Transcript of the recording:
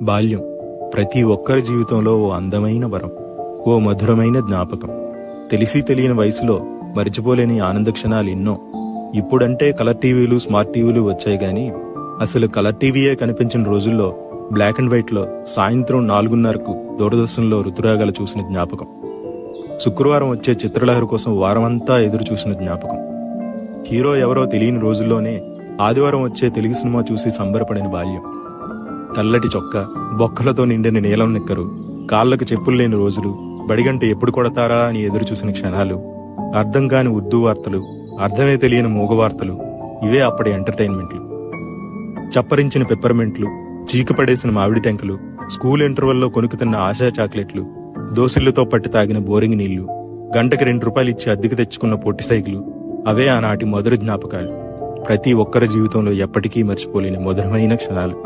బాల్యం ప్రతి ఒక్కరి జీవితంలో ఓ అందమైన వరం, ఓ మధురమైన జ్ఞాపకం. తెలిసి తెలియని వయసులో మరిచిపోలేని ఆనంద క్షణాలు ఎన్నో. ఇప్పుడంటే కలర్ టీవీలు, స్మార్ట్ టీవీలు వచ్చాయి గాని అసలు కలర్ టీవీయే కనిపించిన రోజుల్లో బ్లాక్ అండ్ వైట్ లో సాయంత్రం 4:30కు దూరదర్శన్లో ఋతురాగాలు చూసిన జ్ఞాపకం. శుక్రవారం వచ్చే చిత్రలహరి కోసం వారమంతా ఎదురు చూసిన జ్ఞాపకం. హీరో ఎవరో తెలియని రోజుల్లోనే ఆదివారం వచ్చే తెలుగు సినిమా చూసి సంబరపడిన బాల్యం. తెల్లటి చొక్క, బొక్కలతో నిండిన నీలం నిక్కరు, కాళ్లకు చెప్పులు లేని రోజులు, బడిగంట ఎప్పుడు కొడతారా అని ఎదురు చూసిన క్షణాలు, అర్థం కాని ఉర్దూ వార్తలు, అర్థమే తెలియని మూగవార్తలు, ఇవే అప్పటి ఎంటర్టైన్మెంట్లు. చప్పరించిన పెప్పర్మెంట్లు, చీకపడేసిన మామిడి టెంకలు, స్కూల్ ఇంటర్వెల్లో కొనుక్కుతున్న ఆశా చాక్లెట్లు, దోసిళ్లతో పట్టి తాగిన బోరింగ్ నీళ్లు, గంటకి ₹2 ఇచ్చి అద్దెకు తెచ్చుకున్న పొట్టి సైకిలు, అవే ఆనాటి మధుర జ్ఞాపకాలు. ప్రతి ఒక్కరి జీవితంలో ఎప్పటికీ మర్చిపోలేని మధురమైన క్షణాలు.